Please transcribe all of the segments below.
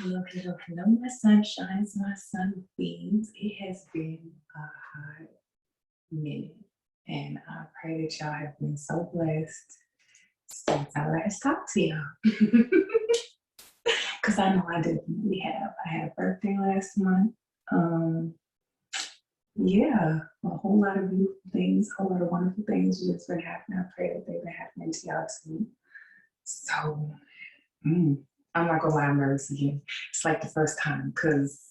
Hello, hello, hello, my sunshines, my sunbeams. It has been a hot minute, and I pray that y'all have been so blessed since I last talked to y'all. Because I know I definitely have. I had a birthday last month. Um, yeah, a whole lot of beautiful things, a whole lot of wonderful things just been happening. I pray that they've been happening to y'all too. So, mm, I'm not gonna lie, I'm nervous again. It's like the first time because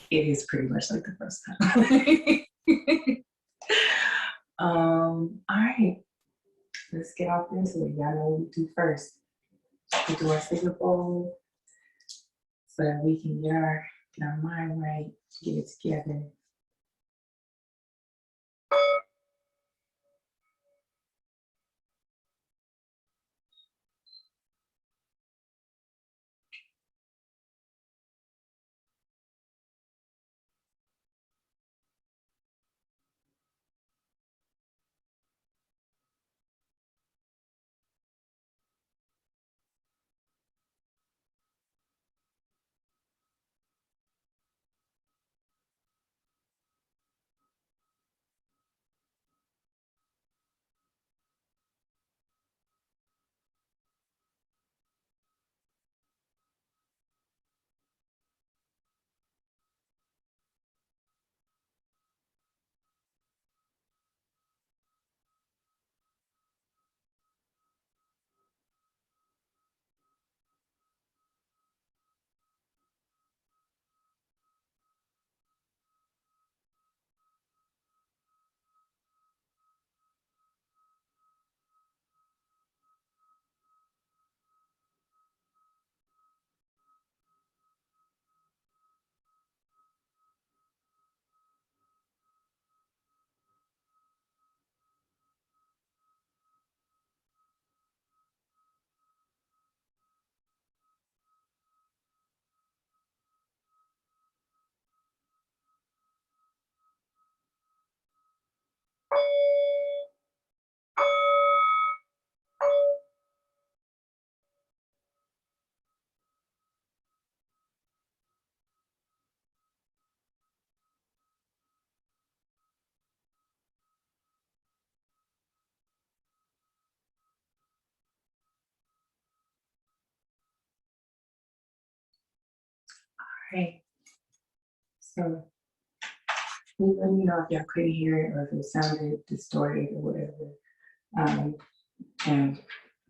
it is pretty much like the first time. All right, let's get off into it. Y'all know what we do first. We do our figure bowl so that we can get our mind right, get it together. All right, so please let me know if y'all couldn't hear it or if it sounded distorted or whatever. And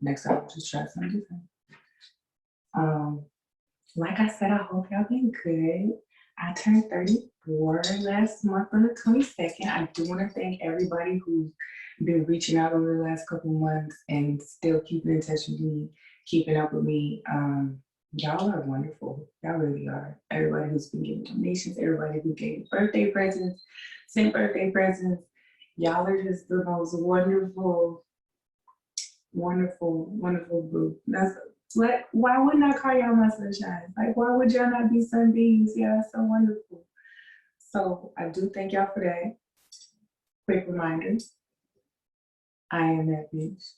next time, I'll just try something different. Um, like I said, I hope y'all been good. I turned 34 last month on the 22nd. I do want to thank everybody who's been reaching out over the last couple months and still keeping in touch with me, keeping up with me. Y'all are wonderful. Y'all really are. Everybody who's been giving donations, everybody who gave birthday presents, sent birthday presents. Y'all are just the most wonderful, wonderful, wonderful group. That's what. Why wouldn't I call y'all my sunshine? Like, why would y'all not be sunbeams? Y'all so wonderful. So I do thank y'all for that. Quick reminder: I am that bitch.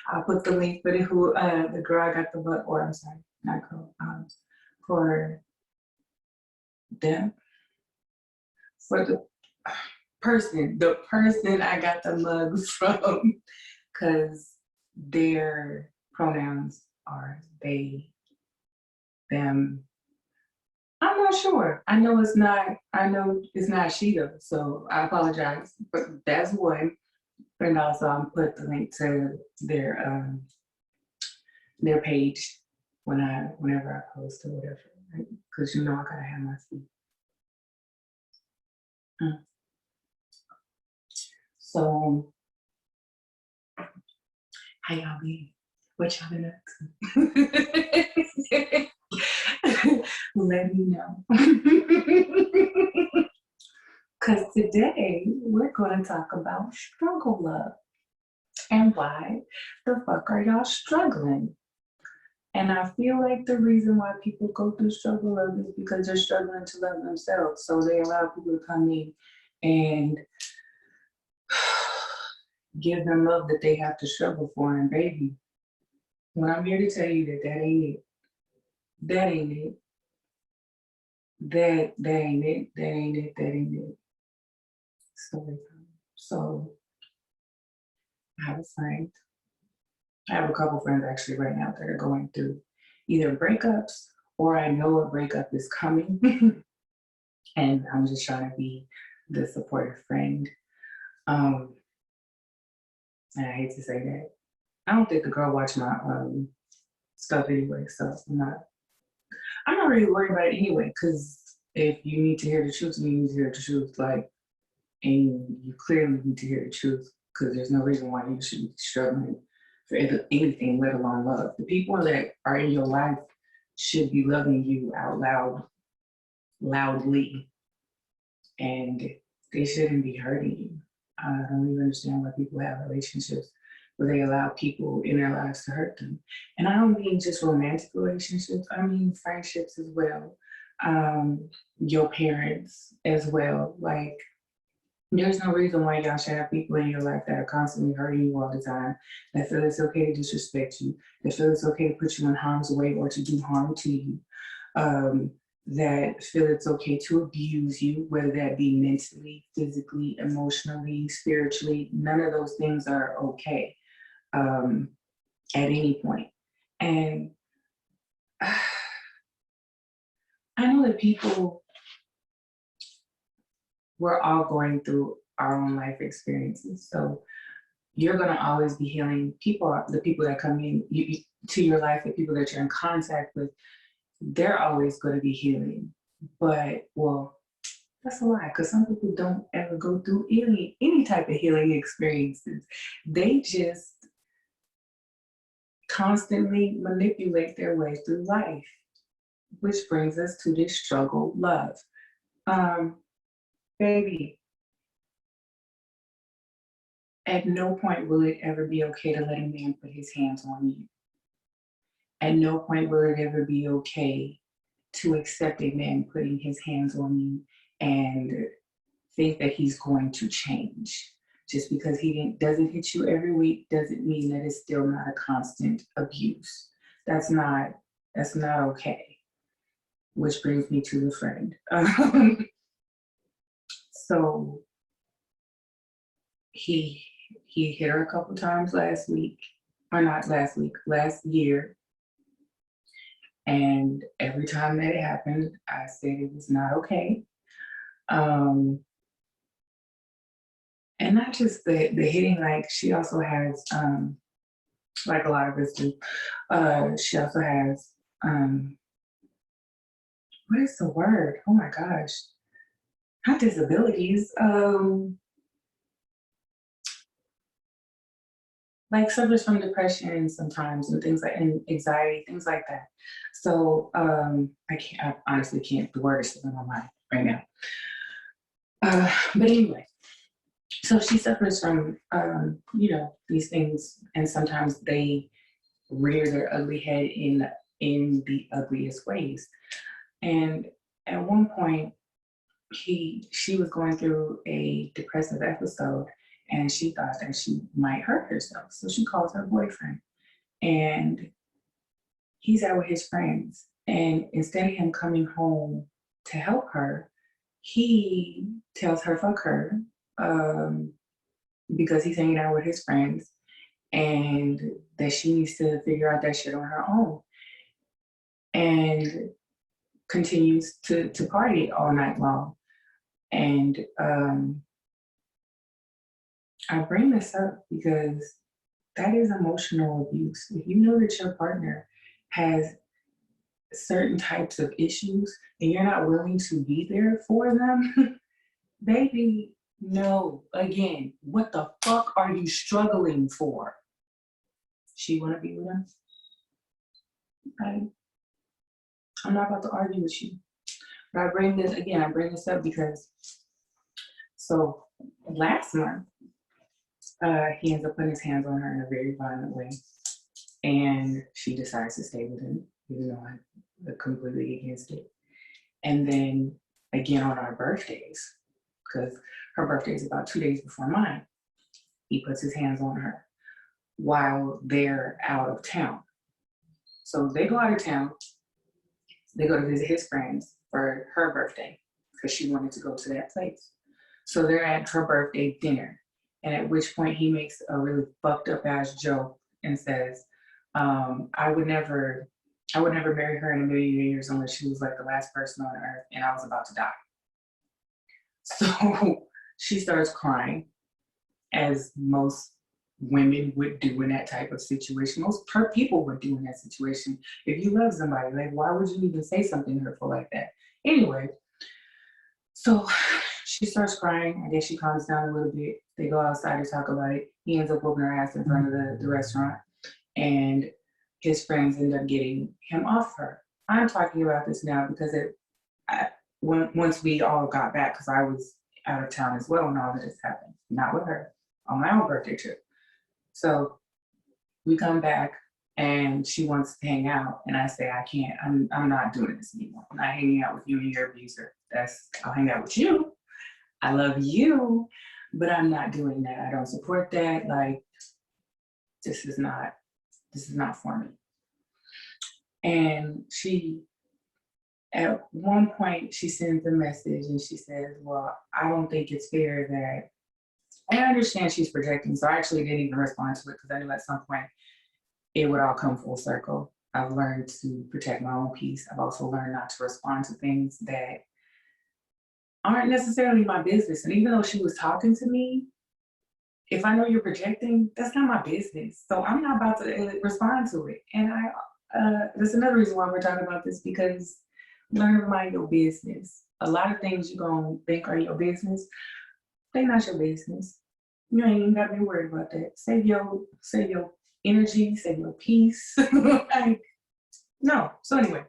I'll put the link for the girl I got the book, or I'm sorry, not girl, for them, for the person I got the mugs from, because their pronouns are they, them. I'm not sure. I know it's not. I know it's not she though. So I apologize. But that's one. And also, I'm put the link to their page whenever I post or whatever, because you know I gotta have my feet. So how y'all been? What y'all been up to? Let me know. Because today we're going to talk about struggle love and why the fuck are y'all struggling? And I feel like the reason why people go through struggle love is because they're struggling to love themselves. So they allow people to come in and give them love that they have to struggle for. And baby, when I'm here to tell you that that ain't it. That ain't it. That ain't it. That ain't it. That ain't it. Story time. So I have a friend. I have a couple friends actually right now that are going through either breakups or I know a breakup is coming. And I'm just trying to be the supportive friend. And I hate to say that. I don't think the girl watched my stuff anyway, so I'm not really worried about it anyway, because if you need to hear the truth, you need to hear the truth, like, and you clearly need to hear the truth, because there's no reason why you should be struggling for anything, let alone love. The people that are in your life should be loving you out loud, loudly, and they shouldn't be hurting you. I don't even understand why people have relationships where they allow people in their lives to hurt them. And I don't mean just romantic relationships, I mean friendships as well. Your parents as well. Like, there's no reason why y'all should have people in your life that are constantly hurting you all the time, that feel it's okay to disrespect you, that feel it's okay to put you in harm's way or to do harm to you, that feel it's okay to abuse you, whether that be mentally, physically, emotionally, spiritually. None of those things are okay at any point. And I know that we're all going through our own life experiences. So you're going to always be healing people, the people that come in to your life, the people that you're in contact with, they're always going to be healing. But, well, that's a lie, because some people don't ever go through any type of healing experiences. They just constantly manipulate their way through life, which brings us to this struggle, love. Baby, at no point will it ever be okay to let a man put his hands on you. At no point will it ever be okay to accept a man putting his hands on you and think that he's going to change. Just because he doesn't hit you every week doesn't mean that it's still not a constant abuse. That's not okay. Which brings me to the friend. So he hit her a couple times last week, or not last week, last year. And every time that it happened, I said it was not okay. And not just the hitting, like she also has, like a lot of us do, she also has, what is the word? Oh my gosh, not disabilities, like suffers from depression sometimes and things like, and anxiety, things like that. So I honestly can't, the word is slipping on my mind right now. But anyway, so she suffers from, these things, and sometimes they rear their ugly head in the ugliest ways. And at one point, she was going through a depressive episode, and she thought that she might hurt herself. So she calls her boyfriend, and he's out with his friends. And instead of him coming home to help her, he tells her fuck her, because he's hanging out with his friends, and that she needs to figure out that shit on her own, and continues to party all night long. And I bring this up because that is emotional abuse. If you know that your partner has certain types of issues and you're not willing to be there for them, baby, no. Again, what the fuck are you struggling for? She wanna be with him? I'm not about to argue with you. But I bring this up because, so last month, he ends up putting his hands on her in a very violent way. And she decides to stay with him, even though I'm completely against it. And then again on our birthdays, because her birthday is about 2 days before mine, he puts his hands on her while they're out of town. So they go out of town, They go to visit his friends for her birthday because she wanted to go to that place. So they're at her birthday dinner. And at which point he makes a really fucked up ass joke and says, I would never marry her in a million years unless she was like the last person on earth and I was about to die. So she starts crying, as most women would do in that type of situation. Most people would do in that situation. If you love somebody, like, why would you even say something hurtful like that? Anyway, so she starts crying. I guess she calms down a little bit. They go outside to talk about it. He ends up whooping her ass in front of the restaurant. And his friends end up getting him off her. I'm talking about this now because once we all got back, because I was out of town as well when all of this happened, not with her, on my own birthday trip. So we come back and she wants to hang out, and I say, I can't. I'm not doing this anymore. I'm not hanging out with you and your abuser. I'll hang out with you. I love you, but I'm not doing that. I don't support that. Like, this is not for me. And at one point, she sends a message and she says, well, I don't think it's fair that, and I understand she's projecting, so I actually didn't even respond to it because I knew at some point it would all come full circle. I've learned to protect my own peace. I've also learned not to respond to things that aren't necessarily my business. And even though she was talking to me, if I know you're projecting, that's not my business. So I'm not about to respond to it. And that's another reason why we're talking about this, because learn to mind your business. A lot of things you're gonna think are your business, they're not your business. You ain't even gotta be worried about that. Save your energy, save your peace. Like, no. So anyway,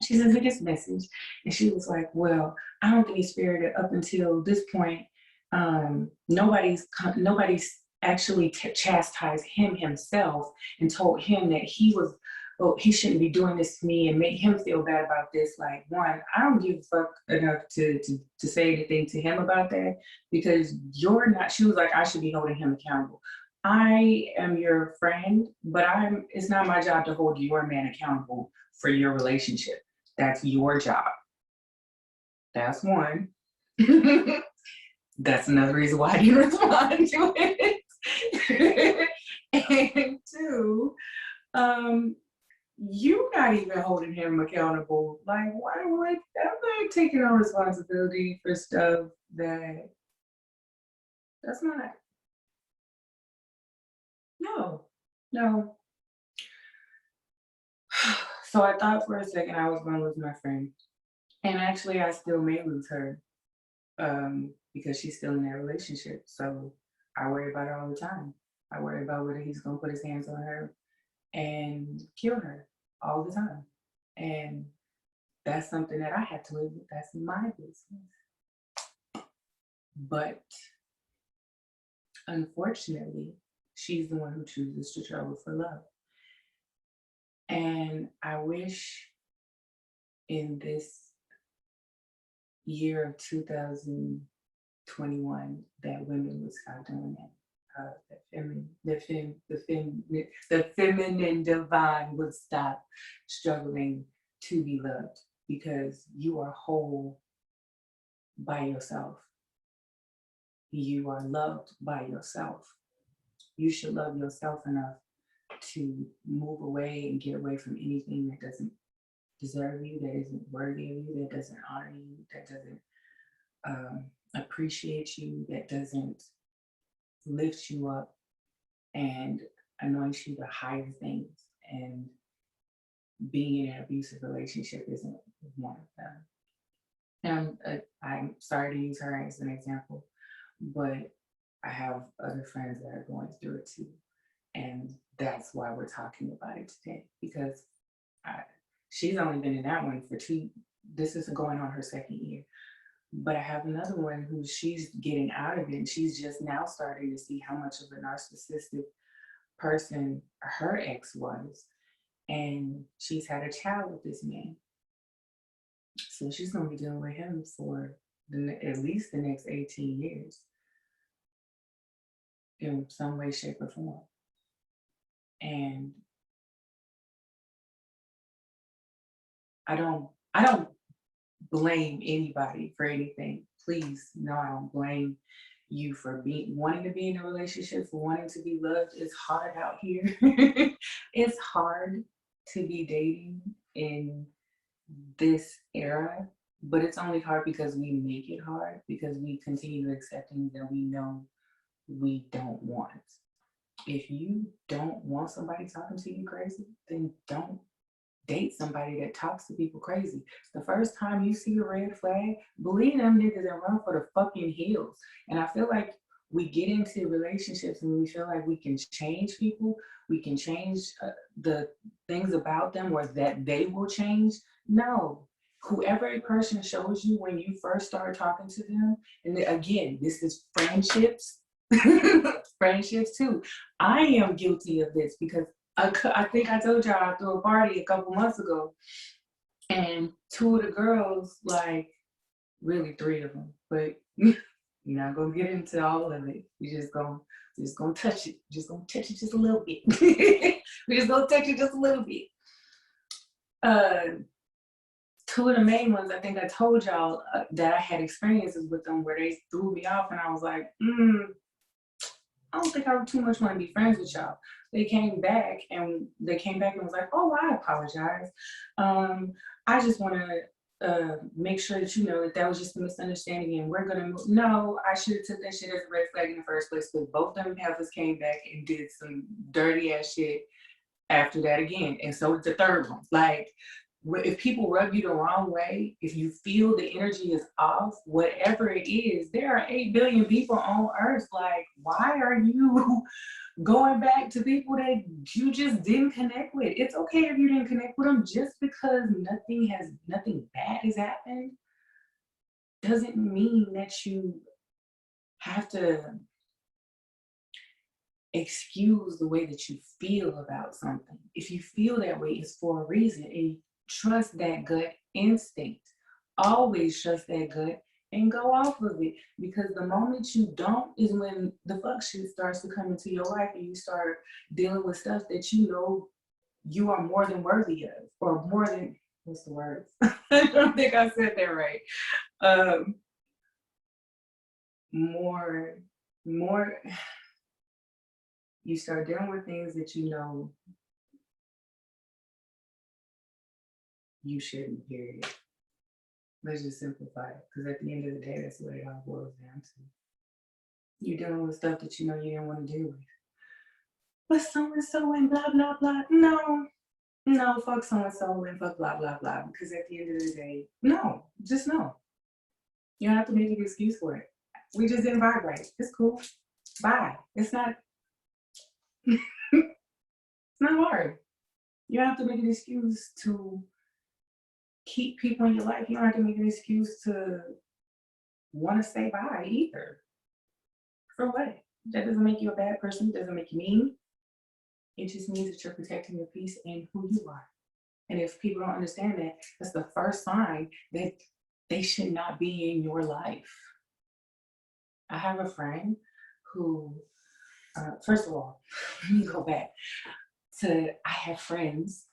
she sends me this message and she was like, well, I don't think he's fair that up until this point, nobody's actually chastised him himself and told him that he shouldn't be doing this to me and make him feel bad about this. Like, one, I don't give a fuck enough to say anything to him about that, because you're not, she was like, I should be holding him accountable. I am your friend, but it's not my job to hold your man accountable for your relationship. That's your job. That's one. That's another reason why I didn't respond to it. And two, you not even holding him accountable. Like, why would I'm not taking on responsibility for stuff that's not. No. So I thought for a second I was gonna lose my friend. And actually I still may lose her, because she's still in that relationship. So I worry about it all the time. I worry about whether he's gonna put his hands on her and kill her all the time. And that's something that I have to live with. That's my business. But unfortunately, she's the one who chooses to travel for love. And I wish in this year of 2021 that women would stop doing that. The feminine divine would stop struggling to be loved, because you are whole by yourself. You are loved by yourself. You should love yourself enough to move away and get away from anything that doesn't deserve you, that isn't worthy of you, that doesn't honor you, that doesn't appreciate you, that doesn't lift you up and anoint you to higher things. And being in an abusive relationship isn't one of them. And I'm sorry to use her as an example, but I have other friends that are going through it too. And that's why we're talking about it today, because she's only been in that one for this is going on her second year. But I have another one who she's getting out of it, and she's just now starting to see how much of a narcissistic person her ex was. And she's had a child with this man. So she's going to be dealing with him for at least the next 18 years in some way, shape, or form. And I don't blame anybody for anything. Please, no, I don't blame you for wanting to be in a relationship, for wanting to be loved. It's hard out here. It's hard to be dating in this era, but it's only hard because we make it hard because we continue to accept things that we know we don't want. If you don't want somebody talking to you crazy, then don't date somebody that talks to people crazy. The first time you see a red flag, believe them niggas and run for the fucking hills. And I feel like we get into relationships and we feel like we can change people, we can change the things about them or that they will change. No. Whoever a person shows you when you first start talking to them, and again, this is friendships, friendships too. I am guilty of this because I think I told y'all I threw a party a couple months ago, and two of the girls, like really three of them, but you're not gonna get into all of it. You just gonna touch it, just gonna touch it just a little bit. We're just gonna touch it just a little bit. Two of the main ones, I think I told y'all that I had experiences with them where they threw me off, and I was like, I don't think I too much want to be friends with y'all. They came back and was like, oh, I apologize. I just want to make sure that you know that that was just a misunderstanding and we're gonna move. No, I should have took that shit as a red flag in the first place because both of them heifers came back and did some dirty ass shit after that again. And so did the third one. Like, if people rub you the wrong way, if you feel the energy is off, whatever it is, there are 8 billion people on earth. Like, why are you going back to people that you just didn't connect with? It's okay if you didn't connect with them. Just because nothing bad has happened doesn't mean that you have to excuse the way that you feel about something. If you feel that way, it's for a reason. And trust that gut instinct. Always trust that gut and go off of it. Because the moment you don't is when the fuck shit starts to come into your life and you start dealing with stuff that you know you are more than worthy of, or more than, what's the word? I don't think I said that right. More, you start dealing with things that you know you shouldn't, period. Let's just simplify it, because at the end of the day, that's what it all boils down to. You're dealing with stuff that you know you didn't want to deal with. But so-and-so and blah, blah, blah. No, fuck so-and-so and fuck blah, blah, blah. Because at the end of the day, no, just no. You don't have to make an excuse for it. We just didn't vibe right. It's cool. Bye. It's not hard. You don't have to make an excuse to keep people in your life. You don't have to make an excuse to want to say bye either. For what? That doesn't make you a bad person. It doesn't make you mean. It just means that you're protecting your peace and who you are. And if people don't understand that, that's the first sign that they should not be in your life. I have a friend who, first of all, let me go back to, I have friends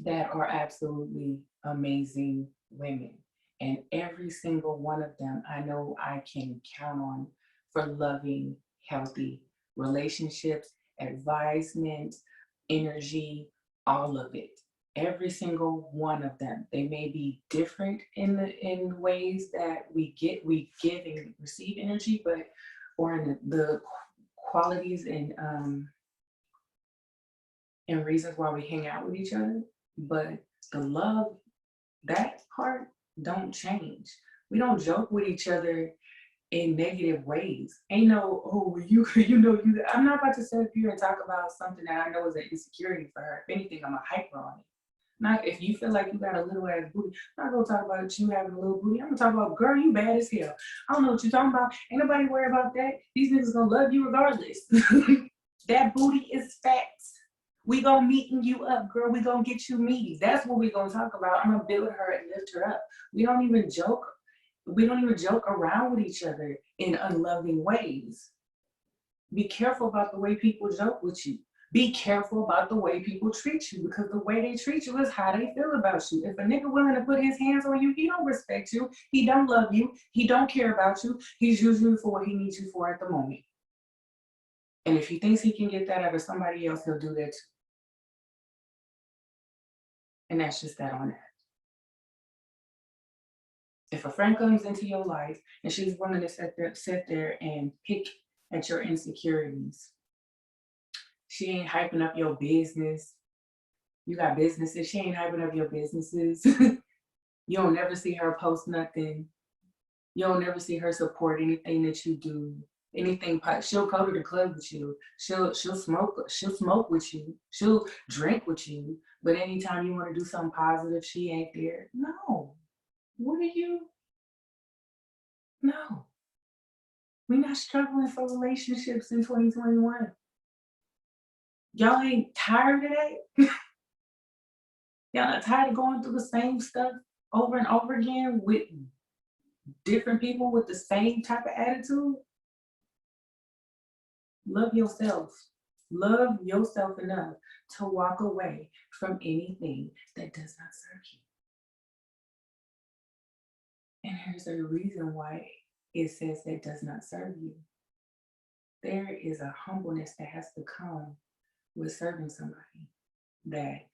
that are absolutely amazing women. And every single one of them, I know I can count on for loving, healthy relationships, advisement, energy, all of it. Every single one of them. They may be different in ways that we give and receive energy, but or in the qualities and reasons why we hang out with each other. But the love, that part don't change. We don't joke with each other in negative ways. Ain't no, oh, you know, I'm not about to sit up here and talk about something that I know is an insecurity for her. If anything, I'm a hyper on it. Not if you feel like you got a little ass booty, I'm not gonna talk about you having a little booty. I'm gonna talk about, girl, you bad as hell. I don't know what you're talking about. Ain't nobody worry about that. These niggas gonna love you regardless. That booty is fat. We gonna meeting you up, girl. We gonna get you meaty. That's what we gonna talk about. I'm gonna build her and lift her up. We don't even joke around with each other in unloving ways. Be careful about the way people joke with you. Be careful about the way people treat you, because the way they treat you is how they feel about you. If a nigga willing to put his hands on you, he don't respect you. He don't love you. He don't care about you. He's using you for what he needs you for at the moment. And if he thinks he can get that out of somebody else, he'll do that too. And that's just that on that. If a friend comes into your life and she's willing to sit there and pick at your insecurities, she ain't hyping up your business. You got businesses, she ain't hyping up your businesses. You don't never see her post nothing. You don't never see her support anything that you do. Anything, she'll go to the club with you. She'll smoke with you. She'll drink with you. But anytime you want to do something positive, she ain't there. No. What are you? No. We're not struggling for relationships in 2021. Y'all ain't tired of that? Y'all not tired of going through the same stuff over and over again with different people with the same type of attitude? Love yourself. Love yourself enough to walk away from anything that does not serve you. And here's a reason why it says that does not serve you. There is a humbleness that has to come with serving somebody, that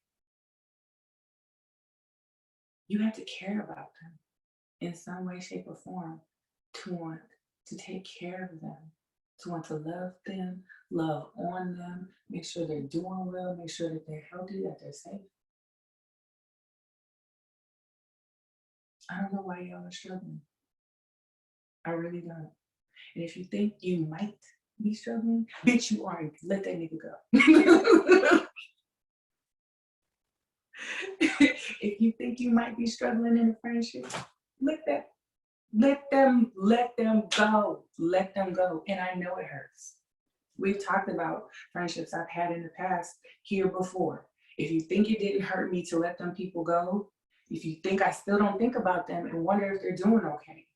you have to care about them in some way, shape, or form, to want to take care of them, to want to love them, love on them, make sure they're doing well, make sure that they're healthy, that they're safe. I don't know why y'all are struggling. I really don't. And if you think you might be struggling, bitch, you aren't. Let that nigga go. If you think you might be struggling in a friendship, let them go. Let them go. And I know it hurts. We've talked about friendships I've had in the past here before. If you think it didn't hurt me to let them people go, if you think I still don't think about them and wonder if they're doing okay.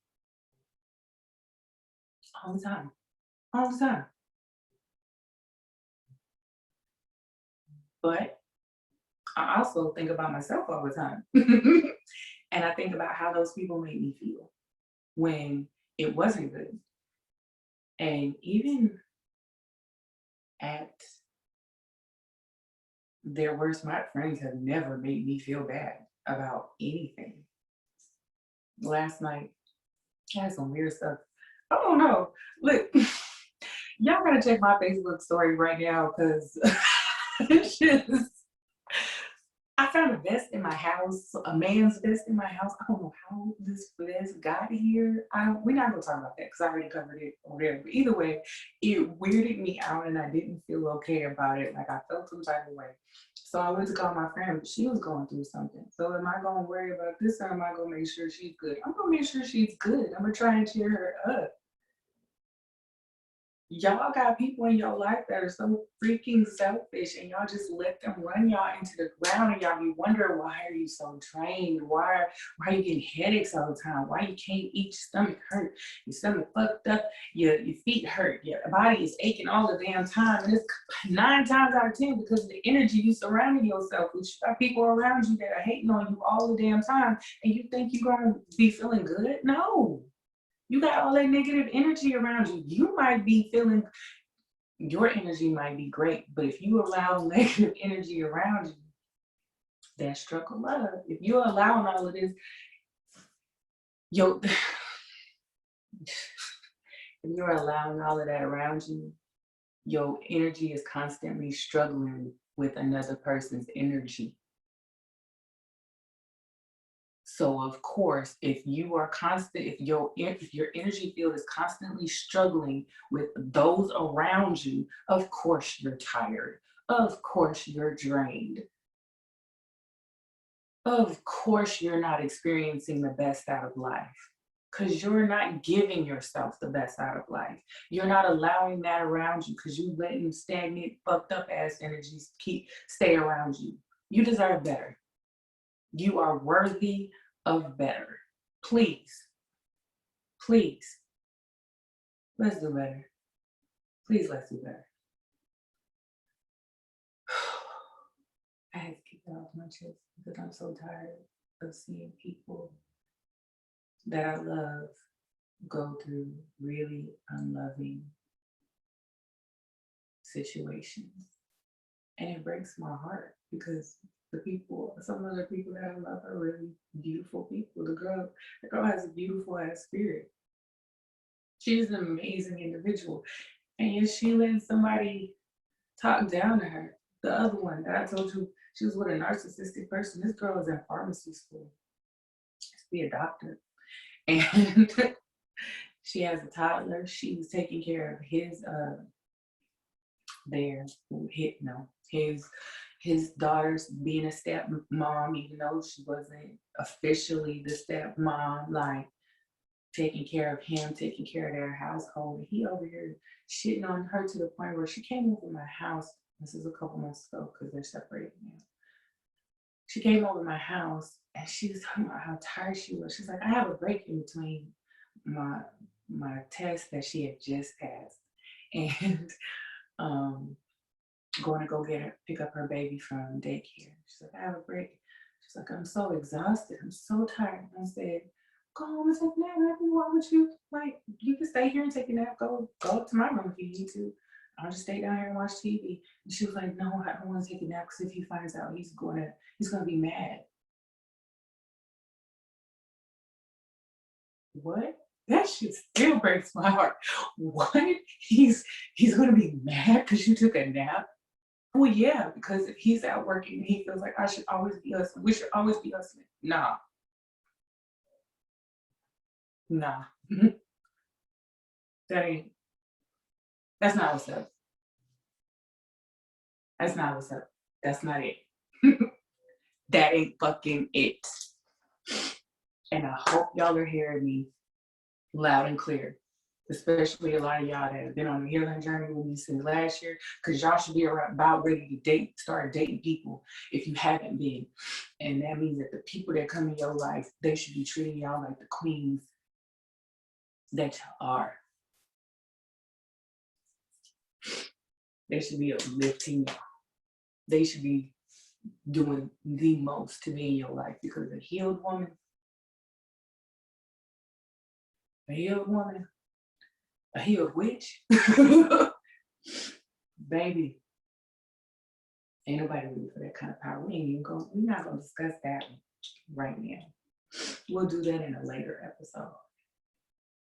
All the time. All the time. But I also think about myself all the time. And I think about how those people made me feel when it wasn't good. And even at their worst, my friends have never made me feel bad about anything. Last night, I had some weird stuff. I don't know. Look, y'all gotta check my Facebook story right now, because it's just, I found a vest in my house, a man's vest in my house. I don't know how this vest got here. We're not gonna talk about that because I already covered it or whatever. But either way, it weirded me out and I didn't feel okay about it. Like, I felt some type of way. So I went to call my friend, but she was going through something. So am I gonna worry about this, or am I gonna make sure she's good? I'm gonna make sure she's good. I'm gonna try and cheer her up. Y'all got people in your life that are so freaking selfish, and y'all just let them run y'all into the ground, and y'all be wondering, why are you so drained? Why are you getting headaches all the time? Why you can't eat? Your stomach hurt, your stomach fucked up, your feet hurt, your body is aching all the damn time. And it's 9 times out of 10 because of the energy you surrounding yourself with. You got people around you that are hating on you all the damn time, and you think you're gonna be feeling good? No. You got all that negative energy around you. You might be feeling, your energy might be great, but if you allow negative energy around you, that's struggle love. If you're allowing all of this, if you're allowing all of that around you, your energy is constantly struggling with another person's energy. So of course, if you are constant, if your energy field is constantly struggling with those around you, of course you're tired. Of course you're drained. Of course you're not experiencing the best out of life, because you're not giving yourself the best out of life. You're not allowing that around you because you letting stagnant, fucked up ass energies stay around you. You deserve better. You are worthy of better. Please, please, let's do better. Please, let's do better. off my chest because I'm so tired of seeing people that I love go through really unloving situations. And it breaks my heart because some of the people that I love are really beautiful people. The girl has a beautiful ass spirit. She's an amazing individual. And yet she let somebody talk down to her. The other one that I told you, she was with a narcissistic person. This girl is in pharmacy school to be a doctor. And she has a toddler. She was taking care of his his daughter's being a step mom, even though she wasn't officially the step mom, like taking care of him, taking care of their household. And he over here shitting on her to the point where she came over my house. This is a couple months ago because they're separated now. She came over my house and she was talking about how tired she was. She's like, I have a break in between my test that she had just passed and going to pick up her baby from daycare. She's like, I have a break. She's like, I'm so exhausted. I'm so tired. And I said, go home and take a nap. Why would you? Like, you can stay here and take a nap. Go up to my room if you need to. I'll just stay down here and watch TV. And she was like, no, I don't want to take a nap because if he finds out, he's gonna be mad. What? That shit still breaks my heart. What? He's gonna be mad because you took a nap? Well, yeah, because if he's out working and he feels like I should always be hustling, we should always be hustling. Nah. That's not what's up. That's not what's up. That's not it. That ain't fucking it. And I hope y'all are hearing me loud and clear, especially a lot of y'all that have been on the healing journey with me since last year, because y'all should be about ready to start dating people if you haven't been. And that means that the people that come in your life, they should be treating y'all like the queens that y'all are. They should be uplifting y'all. They should be doing the most to be in your life because a healed woman, a healed witch, baby, ain't nobody ready for that kind of power. We're not gonna discuss that right now. We'll do that in a later episode.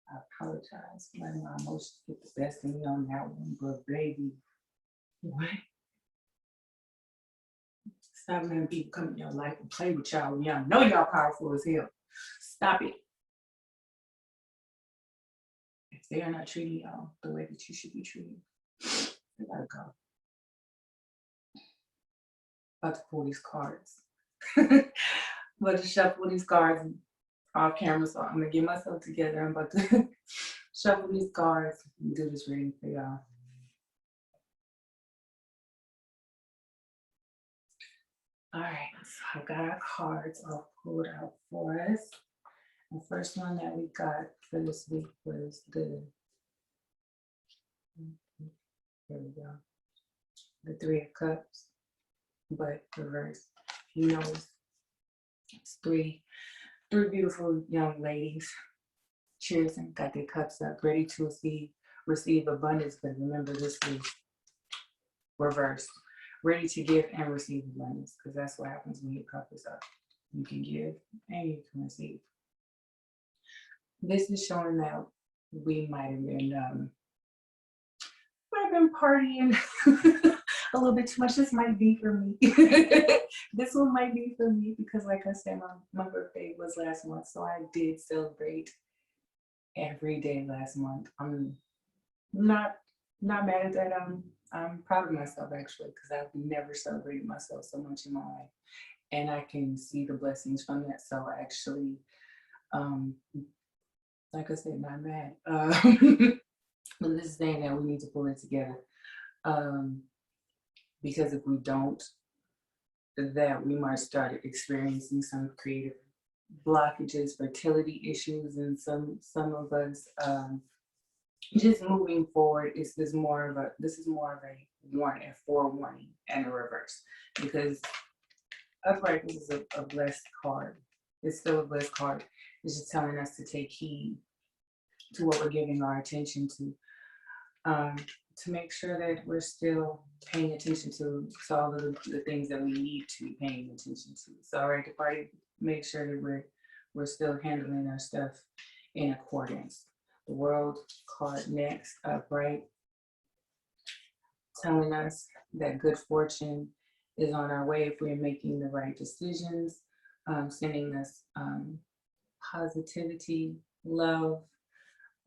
I apologize for letting my emotions get the best of me on that one, but baby, what? Stop letting people come in your life and play with y'all when y'all know y'all powerful as hell. Stop it. If they are not treating y'all the way that you should be treated, they gotta go. About to pull these cards. About to shuffle these cards off camera, so I'm gonna get myself together. I'm about to shuffle these cards and do this reading for y'all. All right, so I've got our cards all pulled out for us. The first one that we got for this week was here we go. The Three of Cups, but reverse. You know, it's three beautiful young ladies. Cheers, and got their cups up, ready to receive abundance. But remember, this is reverse. Ready to give and receive abundance, because that's what happens when your cup is up. You can give and you can receive. This is showing that we might have been partying a little bit too much. This might be for me. This one might be for me because, like I said, my birthday was last month, so I did celebrate every day last month. I'm not mad at that. I'm proud of myself, actually, because I've never celebrated myself so much in my life, and I can see the blessings from that. So actually, like I said, not mad. But this is saying that we need to pull it together, because if we don't, that we might start experiencing some creative blockages, fertility issues, and some of us just moving forward. This is more of a warning, forewarning, and a reverse, because Upright is a blessed card. It's still a blessed card. It's just telling us to take heed to what we're giving our attention to make sure that we're still paying attention to all of the things that we need to be paying attention to. So, all right, the party, make sure that we're still handling our stuff in accordance. The world card next, upright, telling us that good fortune is on our way if we're making the right decisions, sending us positivity, love.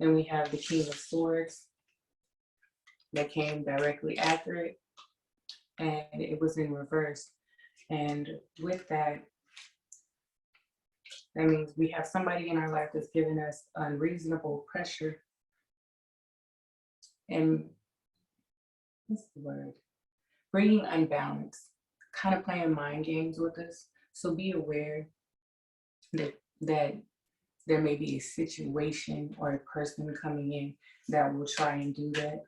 Then we have the King of Swords that came directly after it, and it was in reverse. And with that, that means we have somebody in our life that's giving us unreasonable pressure and what's the word? Bringing unbalance, kind of playing mind games with us. So be aware that there may be a situation or a person coming in that will try and do that.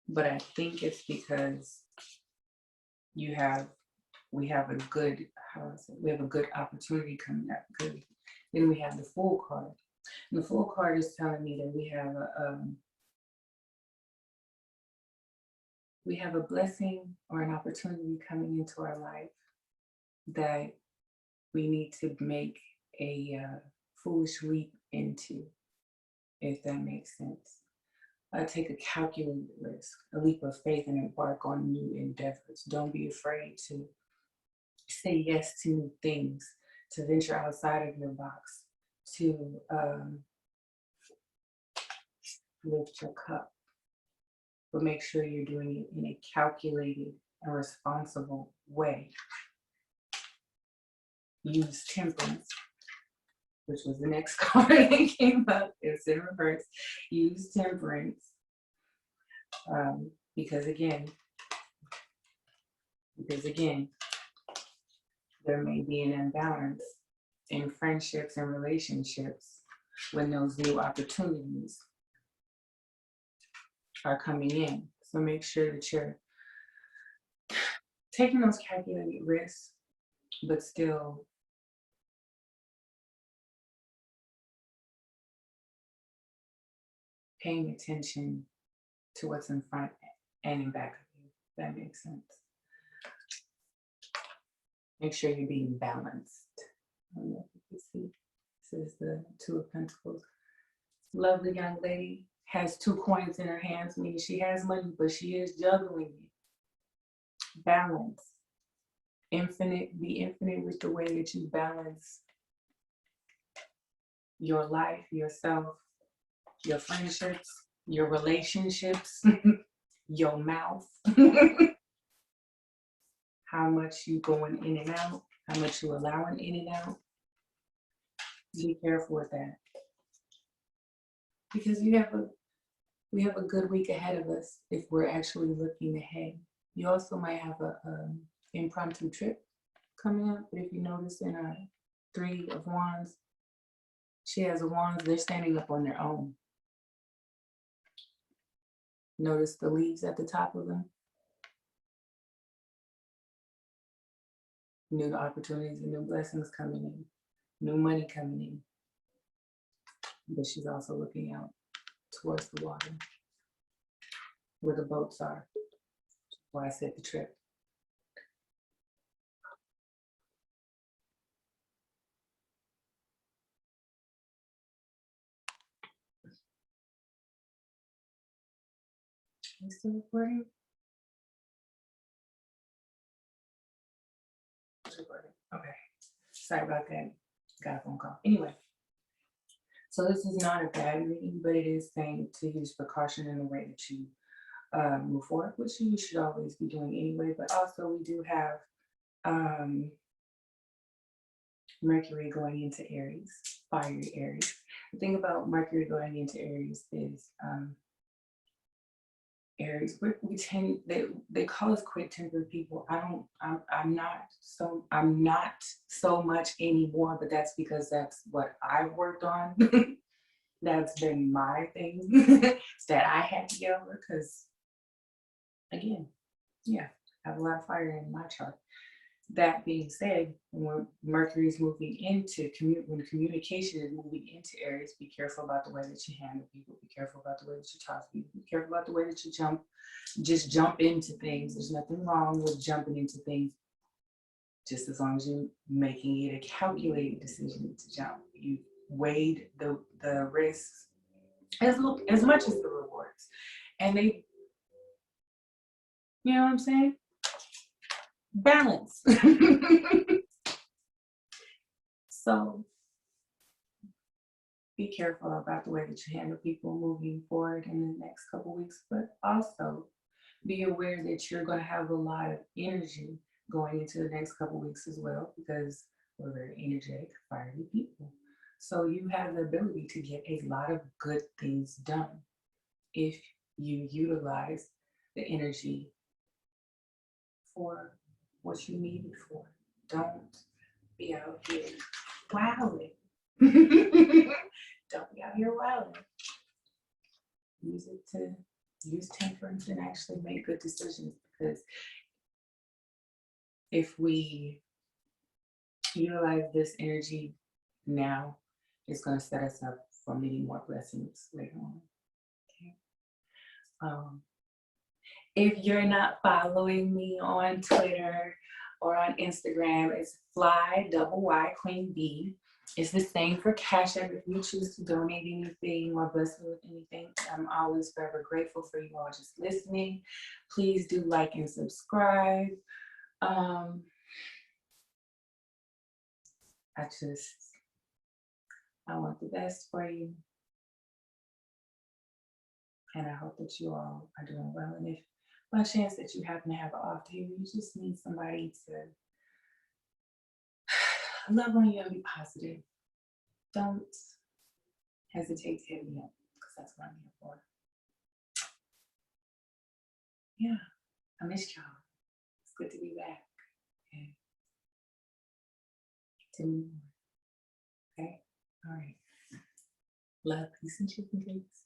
But I think it's because we have a good, we have a good opportunity coming up. Good. Then we have the Fool card. And the Fool card is telling me that we have a blessing or an opportunity coming into our life that we need to make a foolish leap into, if that makes sense. Take a calculated risk, a leap of faith, and embark on new endeavors. Don't be afraid to say yes to new things, to venture outside of your box, to lift your cup. But make sure you're doing it in a calculated and responsible way. Use temperance, which was the next card that came up. It's in reverse. Use temperance. Because again, there may be an imbalance in friendships and relationships when those new opportunities are coming in. So make sure that you're taking those calculated risks, but still paying attention to what's in front and in back of you. That makes sense. Make sure you're being balanced. I don't know if you can see. This is the Two of Pentacles. Lovely young lady has 2 coins in her hands, meaning she has money, but she is juggling it. Balance. Infinite. Be infinite with the way that you balance your life, yourself, your friendships, your relationships, your mouth. How much you going in and out, how much you allowing in and out. Be careful with that. Because we have a good week ahead of us if we're actually looking ahead. You also might have a impromptu trip coming up, but if you notice in our 3 of Wands, she has a wands, they're standing up on their own. Notice the leaves at the top of them. New opportunities and new blessings coming in, new money coming in. But she's also looking out towards the water where the boats are. That's why I said the trip. Are you still recording? Okay. Sorry about that. Got a phone call. Anyway. So this is not a bad reading, but it is saying to use precaution in the way that you move forward, which you should always be doing anyway. But also we do have Mercury going into Aries, fiery Aries. The thing about Mercury going into Aries is Aries, they call us quick-tempered people. I'm not so much anymore, but that's because that's what I've worked on. That's been my thing that I had to get over because, again, yeah, I have a lot of fire in my chart. That being said, when Mercury is moving into when communication is moving into Aries, be careful about the way that you handle people. Be careful about the way that you talk to people. Be careful about the way that you just jump into things. There's nothing wrong with jumping into things, just as long as you're making it a calculated decision to jump. You weighed the risks as much as the rewards, and they, you know what I'm saying? Balance. So be careful about the way that you handle people moving forward in the next couple weeks, but also be aware that you're going to have a lot of energy going into the next couple weeks as well, because we're very energetic, fiery people. So you have the ability to get a lot of good things done if you utilize the energy for what you need it for. Don't be out here wilding. Don't be out here wilding. Use it to use temperance and actually make good decisions, because if we utilize this energy now, it's going to set us up for many more blessings later on. Okay. If you're not following me on Twitter or on Instagram, it's Fly Double Y Queen B. It's the same for Cash App. If you choose to donate anything or bless me with anything, I'm always forever grateful for you all just listening. Please do like and subscribe. I want the best for you. And I hope that you all are doing well. And if by chance that you happen to have an off day, you just need somebody to love on you and be positive, don't hesitate to hit me up, because that's what I'm here for. Yeah, I missed y'all. It's good to be back. Okay. Continue. Okay. All right. Love, peace, and chicken cakes.